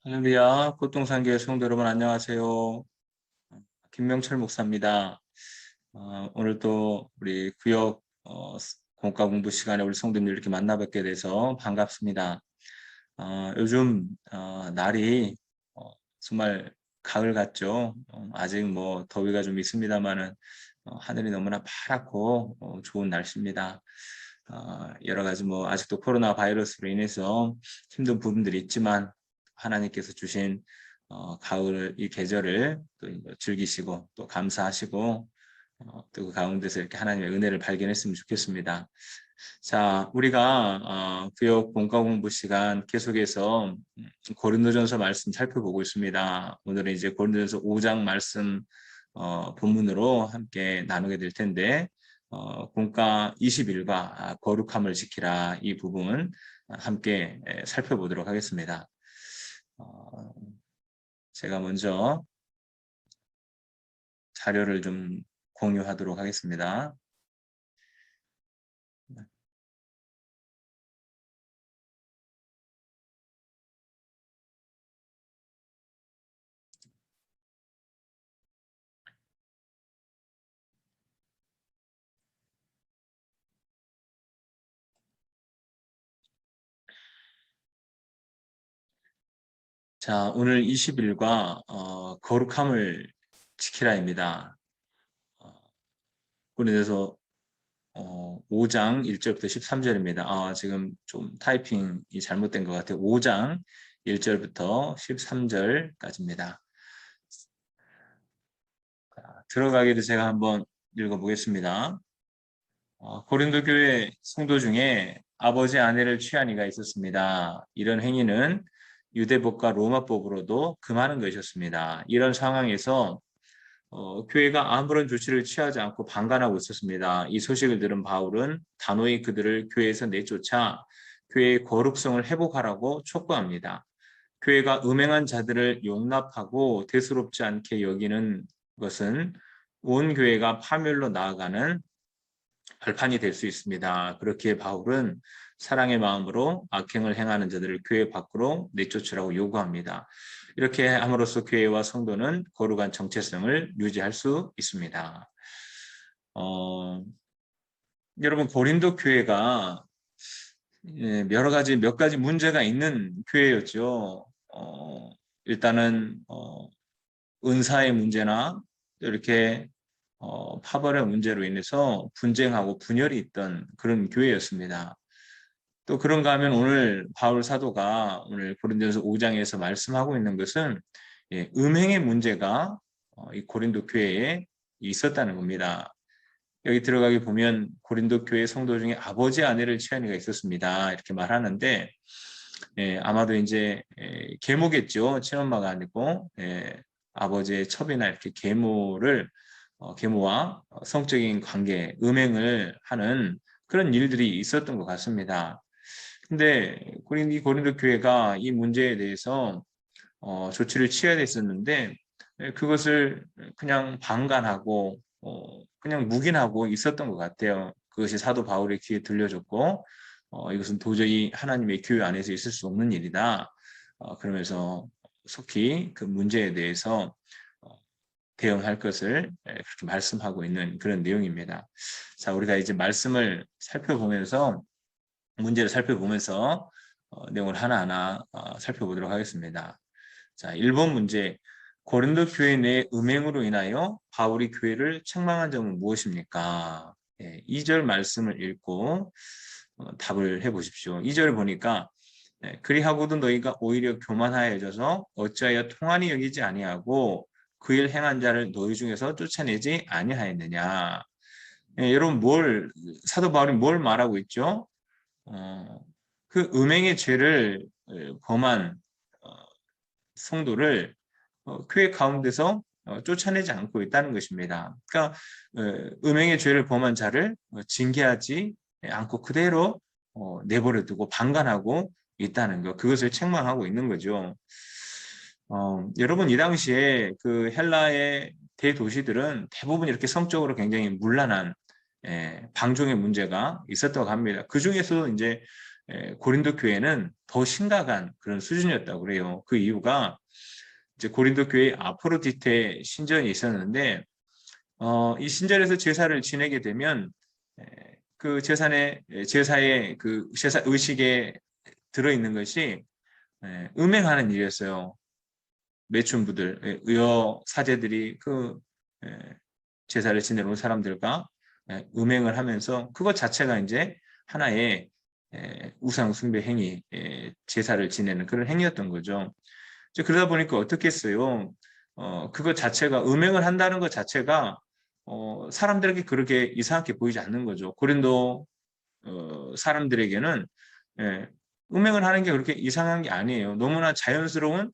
할렐루야, 꽃동산교회 성도 여러분 안녕하세요. 김명철 목사입니다. 오늘 또 우리 구역 공과 공부 시간에 우리 성도님들 이렇게 만나 뵙게 돼서 반갑습니다. 요즘 날이 정말 가을 같죠. 아직 뭐 더위가 좀 있습니다만은 하늘이 너무나 파랗고 좋은 날씨입니다. 여러 가지 뭐 아직도 코로나 바이러스로 인해서 힘든 부분들이 있지만 하나님께서 주신 가을 이 계절을 또 즐기시고 또 감사하시고 또 그 가운데서 이렇게 하나님의 은혜를 발견했으면 좋겠습니다. 자, 우리가 구역 본과 공부 시간 계속해서 고린도전서 말씀 살펴보고 있습니다. 오늘은 이제 고린도전서 5장 말씀 본문으로 함께 나누게 될 텐데 본과 21과 거룩함을 지키라 이 부분 함께 살펴보도록 하겠습니다. 제가 먼저 자료를 좀 공유하도록 하겠습니다. 자, 오늘 20일과 거룩함을 지키라입니다. 그래서 5장 1절부터 13절입니다. 지금 좀 타이핑이 잘못된 것 같아요. 5장 1절부터 13절까지입니다. 들어가기도 제가 한번 읽어보겠습니다. 고린도 교회 성도 중에 아버지 아내를 취한 이가 있었습니다. 이런 행위는 유대법과 로마법으로도 금하는 것이었습니다. 이런 상황에서 교회가 아무런 조치를 취하지 않고 방관하고 있었습니다. 이 소식을 들은 바울은 단호히 그들을 교회에서 내쫓아 교회의 거룩성을 회복하라고 촉구합니다. 교회가 음행한 자들을 용납하고 대수롭지 않게 여기는 것은 온 교회가 파멸로 나아가는 발판이 될 수 있습니다. 그렇기에 바울은 사랑의 마음으로 악행을 행하는 자들을 교회 밖으로 내쫓으라고 요구합니다. 이렇게 함으로써 교회와 성도는 거룩한 정체성을 유지할 수 있습니다. 여러분 고린도 교회가 몇 가지 문제가 있는 교회였죠. 일단은 은사의 문제나 이렇게 파벌의 문제로 인해서 분쟁하고 분열이 있던 그런 교회였습니다. 또 그런가 하면 오늘 바울 사도가 오늘 고린도전서 5장에서 말씀하고 있는 것은 음행의 문제가 이 고린도 교회에 있었다는 겁니다. 여기 들어가게 보면 고린도 교회 성도 중에 아버지 아내를 취한 이가 있었습니다. 이렇게 말하는데 아마도 이제 계모겠죠. 친엄마가 아니고 아버지의 첩이나 이렇게 계모와 성적인 관계, 음행을 하는 그런 일들이 있었던 것 같습니다. 근데 이 고린도 교회가 이 문제에 대해서 조치를 취해야 됐었는데 그것을 그냥 방관하고 그냥 묵인하고 있었던 것 같아요. 그것이 사도 바울의 귀에 들려졌고 이것은 도저히 하나님의 교회 안에서 있을 수 없는 일이다. 그러면서 속히 그 문제에 대해서 대응할 것을 그렇게 말씀하고 있는 그런 내용입니다. 자, 우리가 이제 말씀을 살펴보면서 문제를 살펴보면서 내용을 하나하나 살펴보도록 하겠습니다. 자, 1번 문제. 고린도 교회 내 음행으로 인하여 바울이 교회를 책망한 점은 무엇입니까? 2절 말씀을 읽고 답을 해보십시오. 2절을 보니까 그리하고도 너희가 오히려 교만하여져서 어찌하여 통한이 여기지 아니하고 그 일 행한 자를 너희 중에서 쫓아내지 아니하였느냐. 여러분 사도 바울이 뭘 말하고 있죠? 그 음행의 죄를 범한 성도를 교회 가운데서 쫓아내지 않고 있다는 것입니다. 그러니까 음행의 죄를 범한 자를 징계하지 않고 그대로 내버려 두고 방관하고 있다는 것, 그것을 책망하고 있는 거죠. 여러분 이 당시에 그 헬라의 대도시들은 대부분 이렇게 성적으로 굉장히 문란한 방종의 문제가 있었다고 합니다. 그 중에서 이제 고린도 교회는 더 심각한 그런 수준이었다고 그래요. 그 이유가 이제 고린도 교회에 아프로디테 신전이 있었는데 이 신전에서 제사를 지내게 되면 그 제사의 그 제사 의식에 들어있는 것이 음행하는 일이었어요. 매춘부들, 의어 사제들이 그 제사를 지내러 온 사람들과 음행을 하면서 그것 자체가 이제 하나의 우상 숭배 행위, 제사를 지내는 그런 행위였던 거죠. 그러다 보니까 어떻게 했어요? 그것 자체가 음행을 한다는 것 자체가 사람들에게 그렇게 이상하게 보이지 않는 거죠. 고린도 사람들에게는 예, 음행을 하는 게 그렇게 이상한 게 아니에요. 너무나 자연스러운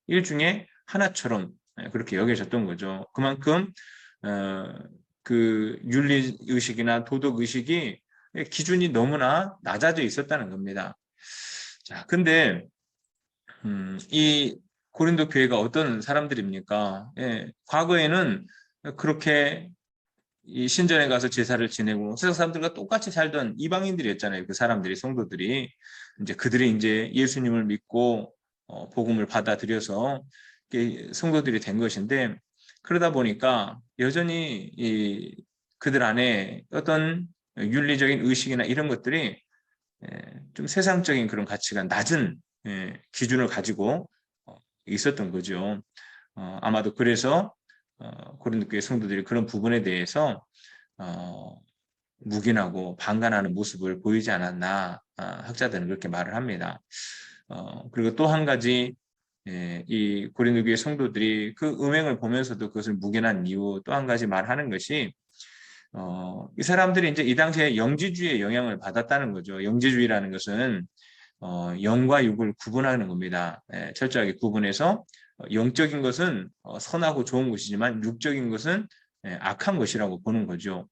일 중에 하나처럼 그렇게 여겨졌던 거죠. 그만큼 어, 그 윤리 의식이나 도덕 의식이 기준이 너무나 낮아져 있었다는 겁니다. 자, 근데 이 고린도 교회가 어떤 사람들입니까? 과거에는 그렇게 이 신전에 가서 제사를 지내고 세상 사람들과 똑같이 살던 이방인들이었잖아요. 그 사람들이 성도들이 이제 그들이 이제 예수님을 믿고 복음을 받아들여서 성도들이 된 것인데 그러다 보니까 여전히 그들 안에 어떤 윤리적인 의식이나 이런 것들이 좀 세상적인 그런 가치가 낮은 기준을 가지고 있었던 거죠. 아마도 그래서 고린도 교회 성도들이 그런 부분에 대해서 묵인하고 방관하는 모습을 보이지 않았나 학자들은 그렇게 말을 합니다. 그리고 또 한 가지 이 고린도 교회 성도들이 그 음행을 보면서도 그것을 묵인한 이유 또 한 가지 말하는 것이 이 사람들이 이제 이 당시에 영지주의의 영향을 받았다는 거죠. 영지주의라는 것은 영과 육을 구분하는 겁니다. 철저하게 구분해서 영적인 것은 선하고 좋은 것이지만 육적인 것은 악한 것이라고 보는 거죠.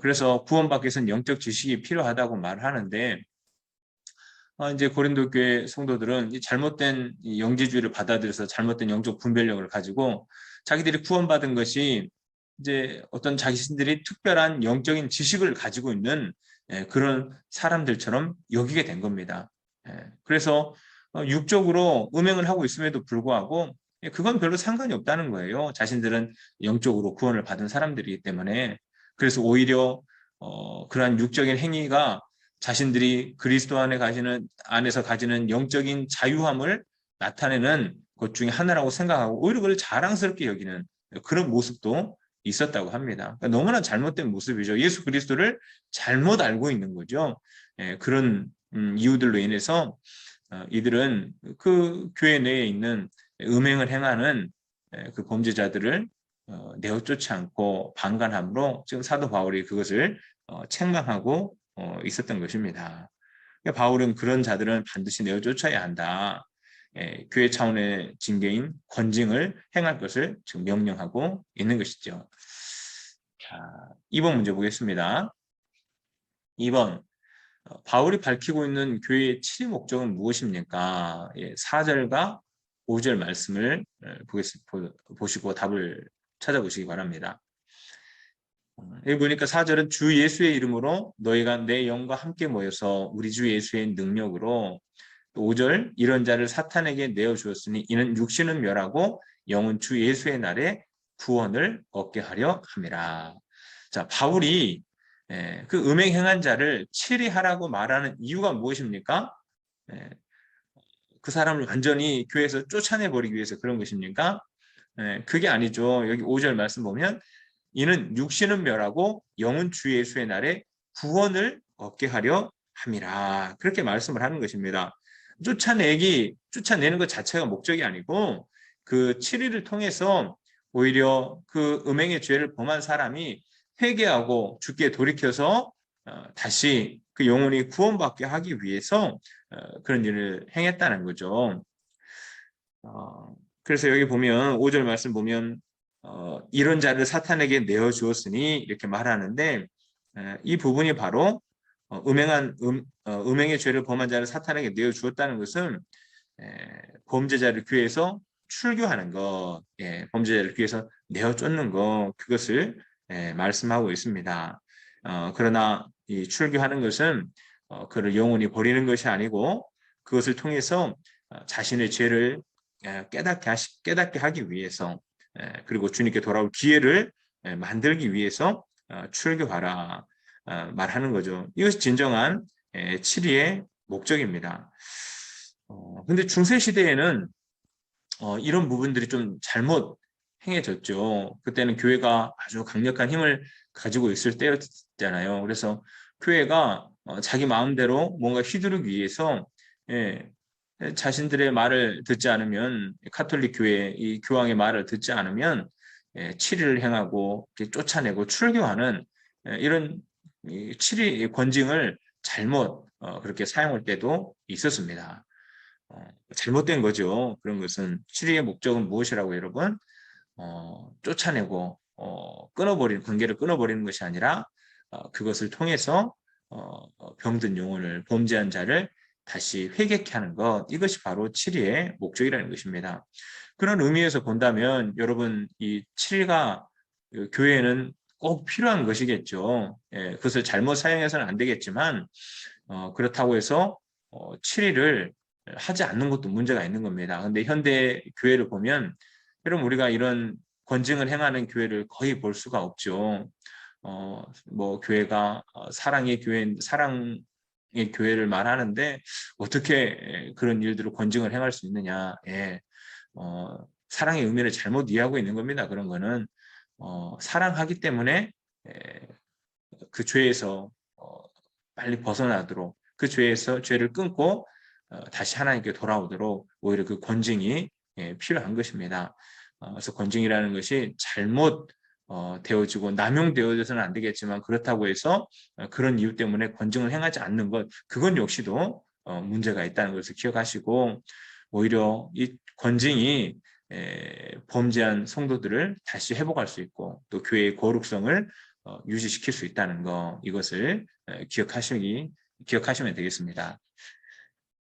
그래서 구원받기 위해서는 영적 지식이 필요하다고 말하는데 이제 고린도 교회 성도들은 이 잘못된 이 영지주의를 받아들여서 잘못된 영적 분별력을 가지고 자기들이 구원받은 것이 이제 어떤 자신들이 특별한 영적인 지식을 가지고 있는 그런 사람들처럼 여기게 된 겁니다. 그래서 육적으로 음행을 하고 있음에도 불구하고 그건 별로 상관이 없다는 거예요. 자신들은 영적으로 구원을 받은 사람들이기 때문에 그래서 오히려 그러한 육적인 행위가 자신들이 그리스도 안에서 가지는 영적인 자유함을 나타내는 것 중에 하나라고 생각하고 오히려 그걸 자랑스럽게 여기는 그런 모습도 있었다고 합니다. 그러니까 너무나 잘못된 모습이죠. 예수 그리스도를 잘못 알고 있는 거죠. 그런 이유들로 인해서 이들은 그 교회 내에 있는 음행을 행하는 그 범죄자들을 내어 쫓지 않고 방관함으로 지금 사도 바울이 그것을 책망하고 있었던 것입니다. 그러니까 바울은 그런 자들은 반드시 내어 쫓아야 한다. 교회 차원의 징계인 권징을 행할 것을 지금 명령하고 있는 것이죠. 자, 2번 문제 보겠습니다. 2번 바울이 밝히고 있는 교회의 치리 목적은 무엇입니까? 4절과 5절 말씀을 보시고 답을 찾아보시기 바랍니다. 여기 보니까 4절은 주 예수의 이름으로 너희가 내 영과 함께 모여서 우리 주 예수의 능력으로 또 5절 이런 자를 사탄에게 내어주었으니 이는 육신은 멸하고 영은 주 예수의 날에 구원을 얻게 하려 함이라. 자, 바울이 그 음행 행한 자를 치리하라고 말하는 이유가 무엇입니까? 그 사람을 완전히 교회에서 쫓아내버리기 위해서 그런 것입니까? 그게 아니죠. 여기 5절 말씀 보면 이는 육신은 멸하고 영은 주 예수의 날에 구원을 얻게 하려 함이라. 그렇게 말씀을 하는 것입니다. 쫓아내는 것 자체가 목적이 아니고 그 치리를 통해서 오히려 그 음행의 죄를 범한 사람이 회개하고 주께 돌이켜서 다시 그 영혼이 구원받게 하기 위해서 그런 일을 행했다는 거죠. 그래서 여기 보면 5절 말씀 보면 이런 자를 사탄에게 내어주었으니 이렇게 말하는데 이 부분이 바로 음행의 죄를 범한 자를 사탄에게 내어주었다는 것은 범죄자를 교회에서 출교하는 것, 범죄자를 교회에서 내어쫓는 것 그것을 말씀하고 있습니다. 그러나 이 출교하는 것은 그를 영원히 버리는 것이 아니고 그것을 통해서 자신의 죄를 깨닫게 하기 위해서 그리고 주님께 돌아올 기회를 만들기 위해서 출교하라 말하는 거죠. 이것이 진정한 7위의 목적입니다. 근데 중세 시대에는 이런 부분들이 좀 잘못 행해졌죠. 그때는 교회가 아주 강력한 힘을 가지고 있을 때였잖아요. 그래서 교회가 자기 마음대로 뭔가 휘두르기 위해서 예, 자신들의 말을 듣지 않으면 카톨릭 교회 이 교황의 말을 듣지 않으면 치리를 행하고 쫓아내고 출교하는 이런 7위 권징을 잘못 그렇게 사용할 때도 있었습니다. 잘못된 거죠. 그런 것은 치리의 목적은 무엇이라고 여러분? 쫓아내고 끊어버리는 관계를 끊어버리는 것이 아니라 그것을 통해서 병든 영혼을 범죄한 자를 다시 회개케 하는 것 이것이 바로 치리의 목적이라는 것입니다. 그런 의미에서 본다면 여러분 이 치리가 교회에는 꼭 필요한 것이겠죠. 그것을 잘못 사용해서는 안 되겠지만 그렇다고 해서 치리를 하지 않는 것도 문제가 있는 겁니다. 근데 현대 교회를 보면 여러분 우리가 이런 권징을 행하는 교회를 거의 볼 수가 없죠. 뭐 교회가 사랑의 교회를 말하는데 어떻게 그런 일들을 권징을 행할 수 있느냐? 사랑의 의미를 잘못 이해하고 있는 겁니다. 그런 거는 사랑하기 때문에 그 죄에서 빨리 벗어나도록 그 죄를 끊고 다시 하나님께 돌아오도록 오히려 그 권징이 필요한 것입니다. 그래서 권징이라는 것이 잘못 되어지고 남용되어져서는 안 되겠지만 그렇다고 해서 그런 이유 때문에 권징을 행하지 않는 것 그건 역시도 문제가 있다는 것을 기억하시고 오히려 이 권징이 범죄한 성도들을 다시 회복할 수 있고 또 교회의 거룩성을 유지시킬 수 있다는 거 이것을 기억하시면 되겠습니다.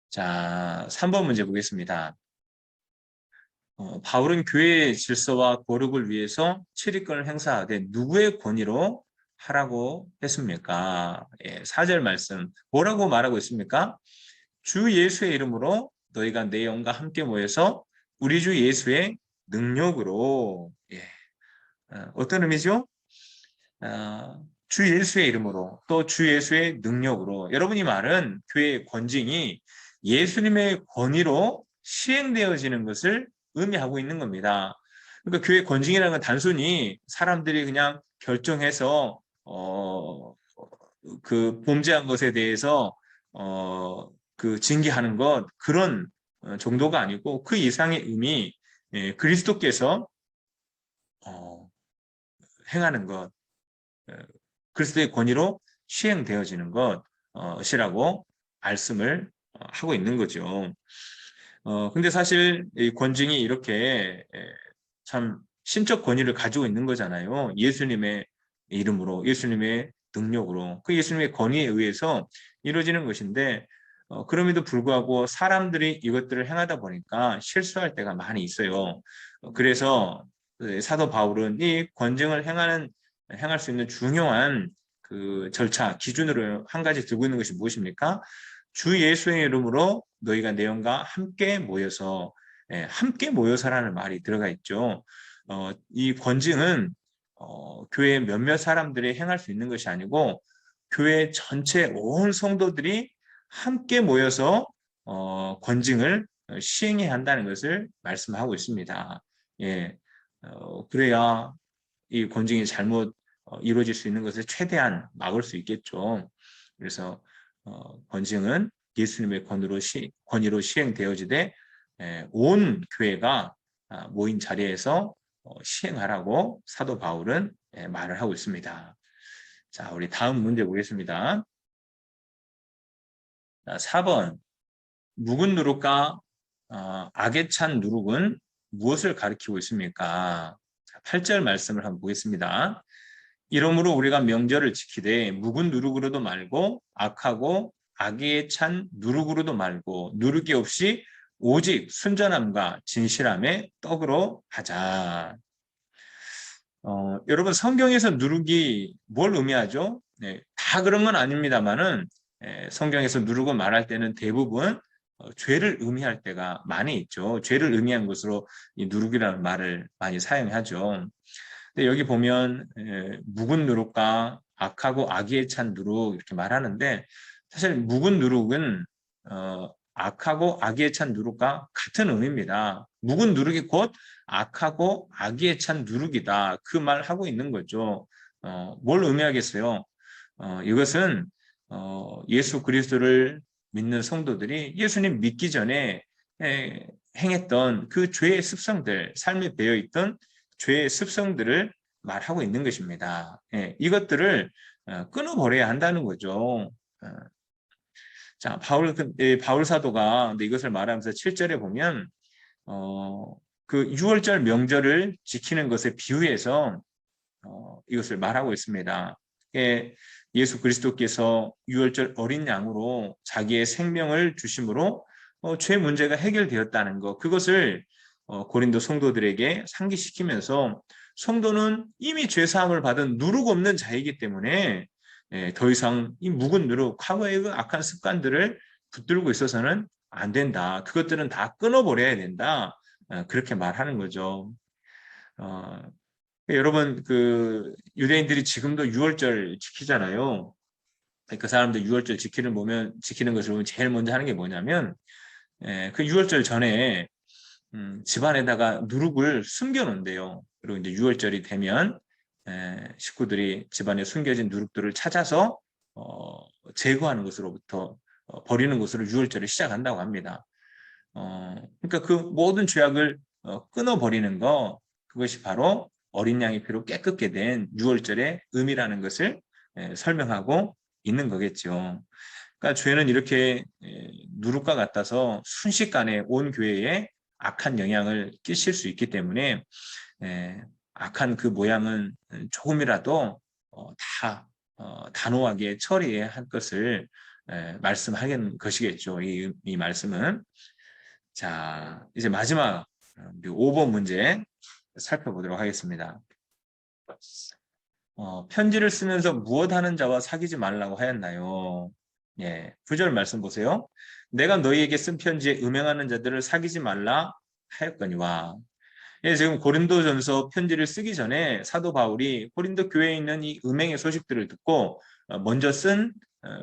자, 3번 문제 보겠습니다. 바울은 교회의 질서와 거룩을 위해서 치리권을 행사하되 누구의 권위로 하라고 했습니까? 4절 말씀 뭐라고 말하고 있습니까? 주 예수의 이름으로 너희가 내 영과 함께 모여서 우리 주 예수의 능력으로 어떤 의미죠? 주 예수의 이름으로 또 주 예수의 능력으로 여러분 이 말은 교회의 권징이 예수님의 권위로 시행되어지는 것을 의미하고 있는 겁니다. 그러니까 교회 권징이라는 건 단순히 사람들이 그냥 결정해서 그 범죄한 것에 대해서 그 징계하는 것 그런 정도가 아니고 그 이상의 의미 그리스도께서 행하는 것 그리스도의 권위로 시행되어지는 것이라고 말씀을 하고 있는 거죠. 근데 사실 이 권징이 이렇게 참 신적 권위를 가지고 있는 거잖아요. 예수님의 이름으로, 예수님의 능력으로, 그 예수님의 권위에 의해서 이루어지는 것인데, 그럼에도 불구하고 사람들이 이것들을 행하다 보니까 실수할 때가 많이 있어요. 그래서 사도 바울은 이 권징을 행할 수 있는 중요한 그 절차, 기준으로 한 가지 들고 있는 것이 무엇입니까? 주 예수의 이름으로 너희가 내 영과 함께 모여서 함께 모여서라는 말이 들어가 있죠. 이 권징은 교회 몇몇 사람들이 행할 수 있는 것이 아니고 교회 전체 온 성도들이 함께 모여서 권징을 시행해야 한다는 것을 말씀하고 있습니다. 그래야 이 권징이 잘못 이루어질 수 있는 것을 최대한 막을 수 있겠죠. 그래서 권징은 예수님의 권위로 시행되어지되 온 교회가 모인 자리에서 시행하라고 사도 바울은 말을 하고 있습니다. 자, 우리 다음 문제 보겠습니다. 자, 4번 묵은 누룩과 악에 찬 누룩은 무엇을 가리키고 있습니까? 8절 말씀을 한번 보겠습니다. 이러므로 우리가 명절을 지키되 묵은 누룩으로도 말고 악하고 악에 찬 누룩으로도 말고 누룩이 없이 오직 순전함과 진실함의 떡으로 하자. 여러분 성경에서 누룩이 뭘 의미하죠? 다 그런 건 아닙니다만은 성경에서 누르고 말할 때는 대부분 죄를 의미할 때가 많이 있죠. 죄를 의미한 것으로 이 누룩이라는 말을 많이 사용하죠. 근데 여기 보면 묵은 누룩과 악하고 악의에 찬 누룩 이렇게 말하는데 사실 묵은 누룩은 악하고 악의에 찬 누룩과 같은 의미입니다. 묵은 누룩이 곧 악하고 악의에 찬 누룩이다. 그 말 하고 있는 거죠. 뭘 의미하겠어요? 이것은 예수 그리스도를 믿는 성도들이 예수님 믿기 전에 행했던 그 죄의 습성들, 삶에 배어 있던 죄의 습성들을 말하고 있는 것입니다. 이것들을 끊어버려야 한다는 거죠. 자, 바울 사도가 근데 이것을 말하면서 7절에 보면 그 6월절 명절을 지키는 것에 비유해서 이것을 말하고 있습니다. 예수 그리스도께서 6월절 어린 양으로 자기의 생명을 주심으로 죄 문제가 해결되었다는 것, 그것을 고린도 성도들에게 상기시키면서 성도는 이미 죄 사함을 받은 누룩 없는 자이기 때문에 더 이상 이 묵은 누룩, 과거의 그 악한 습관들을 붙들고 있어서는 안 된다. 그것들은 다 끊어버려야 된다. 그렇게 말하는 거죠. 여러분, 그 유대인들이 지금도 6월절 지키잖아요. 그 사람들 6월절 지키는 것을 보면 제일 먼저 하는 게 뭐냐면 그 6월절 전에 집안에다가 누룩을 숨겨놓는데요. 그리고 이제 6월절이 되면 식구들이 집안에 숨겨진 누룩들을 찾아서 제거하는 것으로부터 버리는 것으로 6월절을 시작한다고 합니다. 그러니까 그 모든 죄악을 끊어버리는 거, 그것이 바로 어린 양의 피로 깨끗게 된 6월절의 의미라는 것을 설명하고 있는 거겠죠. 그러니까 죄는 이렇게 누룩과 같아서 순식간에 온 교회에 악한 영향을 끼칠 수 있기 때문에 악한 그 모양은 조금이라도 다 단호하게 처리해야 할 것을 말씀하는 것이겠죠. 이 말씀은. 자, 이제 마지막 5번 문제 살펴보도록 하겠습니다. 편지를 쓰면서 무엇 하는 자와 사귀지 말라고 하였나요? 9절 말씀 보세요. 내가 너희에게 쓴 편지에 음행하는 자들을 사귀지 말라 하였거니와. 지금 고린도전서 편지를 쓰기 전에 사도 바울이 고린도 교회에 있는 이 음행의 소식들을 듣고 먼저 쓴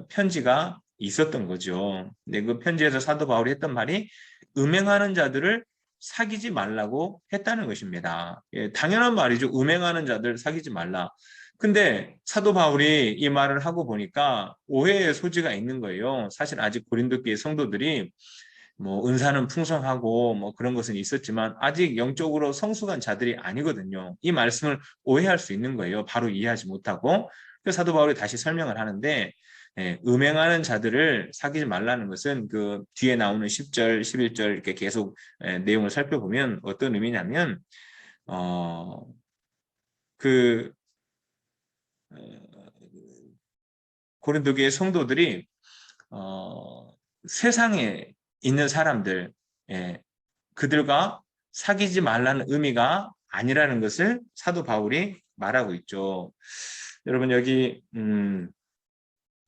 편지가 있었던 거죠. 근데 그 편지에서 사도 바울이 했던 말이 음행하는 자들을 사귀지 말라고 했다는 것입니다. 당연한 말이죠. 음행하는 자들 사귀지 말라. 근데 사도 바울이 이 말을 하고 보니까 오해의 소지가 있는 거예요. 사실 아직 고린도 교회 성도들이 뭐 은사는 풍성하고 뭐 그런 것은 있었지만 아직 영적으로 성숙한 자들이 아니거든요. 이 말씀을 오해할 수 있는 거예요. 바로 이해하지 못하고. 그래서 사도 바울이 다시 설명을 하는데 음행하는 자들을 사귀지 말라는 것은 그 뒤에 나오는 10절, 11절 이렇게 계속 내용을 살펴보면 어떤 의미냐면 그 고린도 교회 성도들이 세상에 있는 사람들, 그들과 사귀지 말라는 의미가 아니라는 것을 사도 바울이 말하고 있죠. 여러분 여기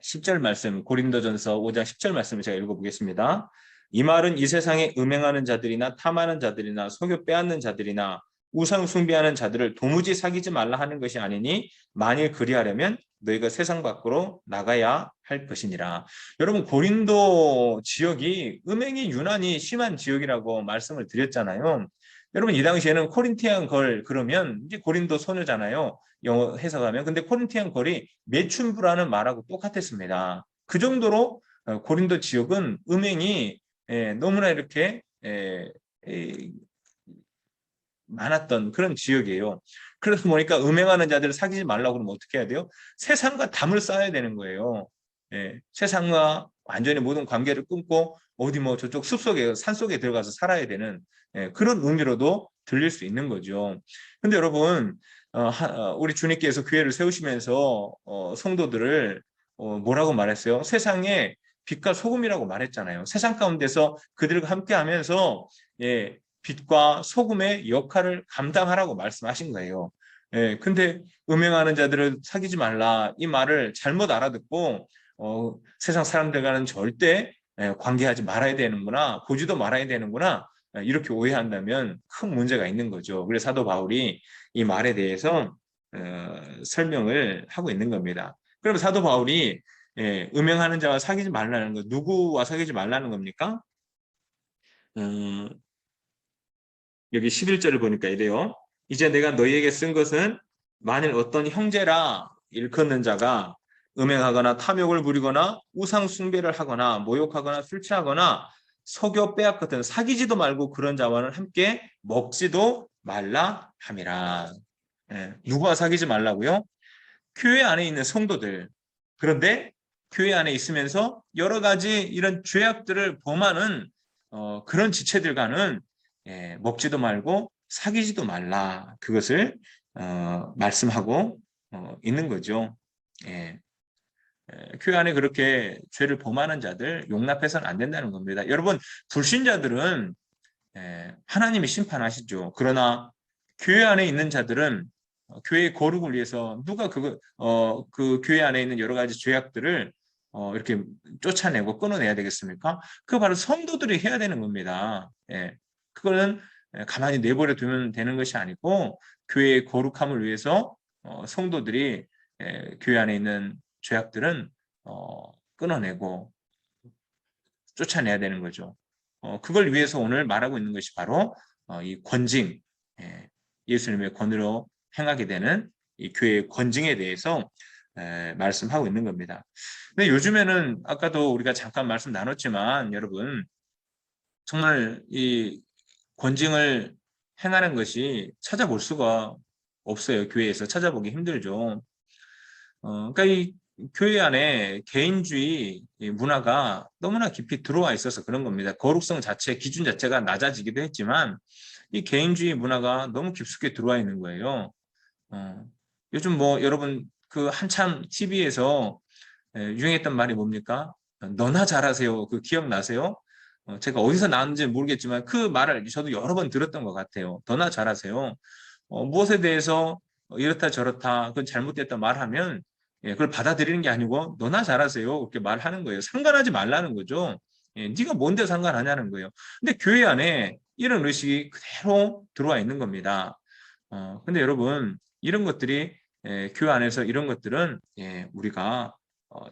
10절 말씀, 고린도전서 5장 10절 말씀을 제가 읽어보겠습니다. 이 말은 이 세상에 음행하는 자들이나 탐하는 자들이나 속여 빼앗는 자들이나 우상 숭배하는 자들을 도무지 사귀지 말라 하는 것이 아니니 만일 그리하려면 너희가 세상 밖으로 나가야 할 것이니라. 여러분 고린도 지역이 음행이 유난히 심한 지역이라고 말씀을 드렸잖아요. 여러분 이 당시에는 코린티안 걸 그러면 이제 고린도 소녀잖아요. 영어 해석하면. 근데 코린티안 걸이 매춘부라는 말하고 똑같았습니다. 그 정도로 고린도 지역은 음행이 너무나 이렇게 많았던 그런 지역이에요. 그래서 보니까 음행하는 자들을 사귀지 말라고 그러면 어떻게 해야 돼요? 세상과 담을 쌓아야 되는 거예요. 세상과 완전히 모든 관계를 끊고 어디 뭐 저쪽 숲속에 산속에 들어가서 살아야 되는 그런 의미로도 들릴 수 있는 거죠. 근데 여러분 우리 주님께서 교회를 세우시면서 성도들을 뭐라고 말했어요? 세상에 빛과 소금이라고 말했잖아요. 세상 가운데서 그들과 함께하면서 빛과 소금의 역할을 감당하라고 말씀하신 거예요. 근데 음행하는 자들을 사귀지 말라 이 말을 잘못 알아듣고 세상 사람들과는 절대 관계하지 말아야 되는구나, 보지도 말아야 되는구나, 이렇게 오해한다면 큰 문제가 있는 거죠. 그래서 사도 바울이 이 말에 대해서 설명을 하고 있는 겁니다. 그럼 사도 바울이 음행하는 자와 사귀지 말라는 거, 누구와 사귀지 말라는 겁니까? 음, 여기 11절을 보니까 이래요. 이제 내가 너희에게 쓴 것은 만일 어떤 형제라 일컫는 자가 음행하거나 탐욕을 부리거나 우상 숭배를 하거나 모욕하거나 술 취하거나 속여 빼앗거든 사귀지도 말고 그런 자와는 함께 먹지도 말라 함이라. 누구와 사귀지 말라고요? 교회 안에 있는 성도들. 그런데 교회 안에 있으면서 여러 가지 이런 죄악들을 범하는 그런 지체들과는 먹지도 말고 사귀지도 말라. 그것을 말씀하고 있는 거죠. 예. 교회 안에 그렇게 죄를 범하는 자들 용납해서는 안 된다는 겁니다. 여러분, 불신자들은 하나님이 심판하시죠. 그러나 교회 안에 있는 자들은 교회의 거룩을 위해서 누가 그 교회 안에 있는 여러 가지 죄악들을 이렇게 쫓아내고 끊어내야 되겠습니까? 그거 바로 성도들이 해야 되는 겁니다. 그거는 가만히 내버려 두면 되는 것이 아니고 교회의 거룩함을 위해서 성도들이 교회 안에 있는 죄악들은 끊어내고 쫓아내야 되는 거죠. 그걸 위해서 오늘 말하고 있는 것이 바로 이 권징, 예수님의 권위로 행하게 되는 이 교회의 권징에 대해서 말씀하고 있는 겁니다. 근데 요즘에는 아까도 우리가 잠깐 말씀 나눴지만 여러분 정말 이 권징을 행하는 것이 찾아볼 수가 없어요. 교회에서 찾아보기 힘들죠. 그러니까 이 교회 안에 개인주의 문화가 너무나 깊이 들어와 있어서 그런 겁니다. 거룩성 자체, 기준 자체가 낮아지기도 했지만 이 개인주의 문화가 너무 깊숙이 들어와 있는 거예요. 요즘 뭐 여러분 그 한참 TV에서 유행했던 말이 뭡니까? 너나 잘하세요. 그 기억나세요? 제가 어디서 나왔는지 모르겠지만 그 말을 저도 여러 번 들었던 것 같아요. 너나 잘하세요. 무엇에 대해서 이렇다 저렇다 그건 잘못됐다 말하면 그걸 받아들이는 게 아니고 너나 잘하세요 이렇게 말하는 거예요. 상관하지 말라는 거죠. 네가 뭔데 상관하냐는 거예요. 근데 교회 안에 이런 의식이 그대로 들어와 있는 겁니다. 근데 여러분 이런 것들이 교회 안에서 이런 것들은 우리가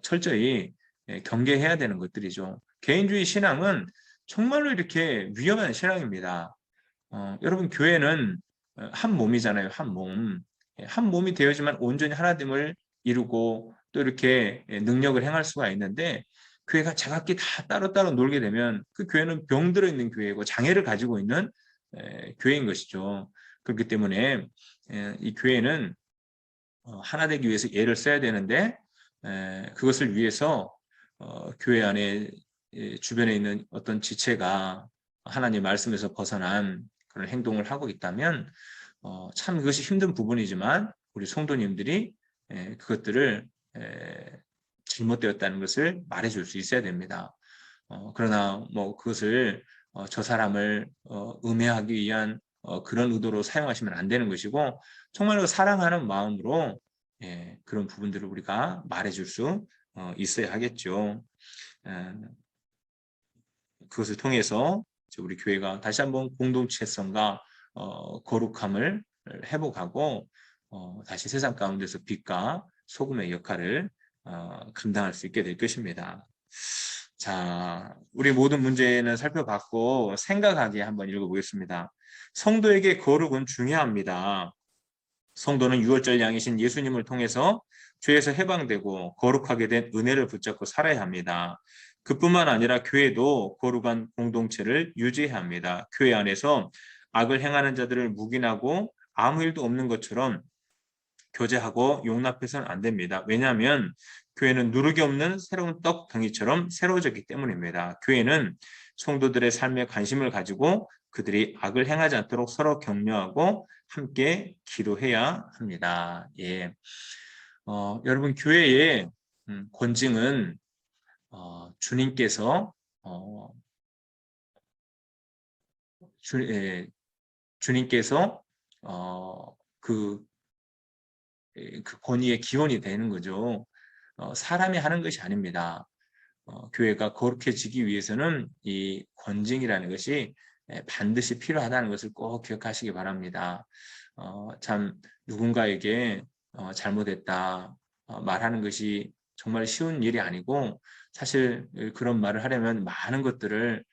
철저히 경계해야 되는 것들이죠. 개인주의 신앙은 정말로 이렇게 위험한 신앙입니다. 여러분 교회는 한 몸이잖아요. 한 몸. 한 몸이 되어야지만 온전히 하나됨을 이루고 또 이렇게 능력을 행할 수가 있는데 교회가 제각기 다 따로따로 놀게 되면 그 교회는 병들어 있는 교회고 장애를 가지고 있는 교회인 것이죠. 그렇기 때문에 이 교회는 하나 되기 위해서 예를 써야 되는데 그것을 위해서 교회 안에 주변에 있는 어떤 지체가 하나님 말씀에서 벗어난 그런 행동을 하고 있다면 참 그것이 힘든 부분이지만 우리 성도님들이 그것들을 잘못되었다는 것을 말해줄 수 있어야 됩니다. 그러나 뭐 그것을 저 사람을 음해하기 위한 그런 의도로 사용하시면 안 되는 것이고 정말로 사랑하는 마음으로 그런 부분들을 우리가 말해줄 수 있어야 하겠죠. 그것을 통해서 우리 교회가 다시 한번 공동체성과 거룩함을 회복하고 다시 세상 가운데서 빛과 소금의 역할을 감당할 수 있게 될 것입니다. 자, 우리 모든 문제는 살펴봤고 생각하게 한번 읽어보겠습니다. 성도에게 거룩은 중요합니다. 성도는 유월절 양이신 예수님을 통해서 죄에서 해방되고 거룩하게 된 은혜를 붙잡고 살아야 합니다. 그뿐만 아니라 교회도 거룩한 공동체를 유지해야 합니다. 교회 안에서 악을 행하는 자들을 묵인하고 아무 일도 없는 것처럼 교제하고 용납해서는 안 됩니다. 왜냐하면 교회는 누룩이 없는 새로운 떡 덩이처럼 새로워졌기 때문입니다. 교회는 성도들의 삶에 관심을 가지고 그들이 악을 행하지 않도록 서로 격려하고 함께 기도해야 합니다. 여러분 교회의 권징은 주님께서 주님께서 그 권위의 기원이 되는 거죠. 사람이 하는 것이 아닙니다. 교회가 거룩해지기 위해서는 이 권징이라는 것이 반드시 필요하다는 것을 꼭 기억하시기 바랍니다. 참 누군가에게 잘못했다 말하는 것이 정말 쉬운 일이 아니고 사실 그런 말을 하려면 많은 것들을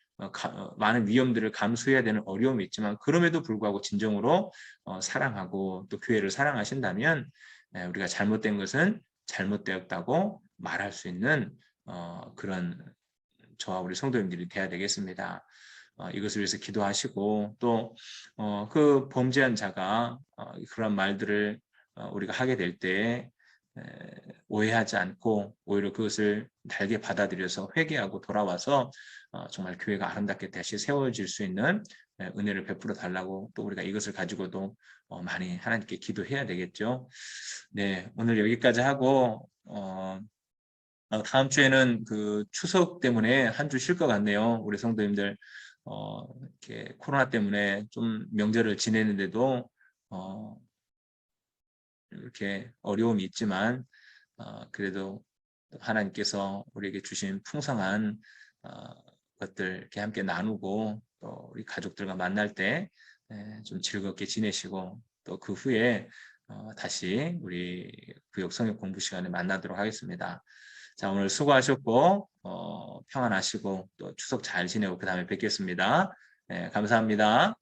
많은 위험들을 감수해야 되는 어려움이 있지만 그럼에도 불구하고 진정으로 사랑하고 또 교회를 사랑하신다면 우리가 잘못된 것은 잘못되었다고 말할 수 있는 그런 저와 우리 성도님들이 돼야 되겠습니다. 이것을 위해서 기도하시고 또 그 범죄한 자가 그런 말들을 우리가 하게 될 때 오해하지 않고 오히려 그것을 달게 받아들여서 회개하고 돌아와서 정말 교회가 아름답게 다시 세워질 수 있는 은혜를 베풀어 달라고 또 우리가 이것을 가지고도 많이 하나님께 기도해야 되겠죠. 네, 오늘 여기까지 하고 다음 주에는 그 추석 때문에 한 주 쉴 것 같네요. 우리 성도님들 이렇게 코로나 때문에 좀 명절을 지내는데도 이렇게 어려움이 있지만 그래도 하나님께서 우리에게 주신 풍성한 것들 이렇게 함께 나누고 또 우리 가족들과 만날 때 좀 즐겁게 지내시고 또 그 후에 다시 우리 구역 성역 공부 시간에 만나도록 하겠습니다. 자, 오늘 수고하셨고 평안하시고 또 추석 잘 지내고 그 다음에 뵙겠습니다. 네, 감사합니다.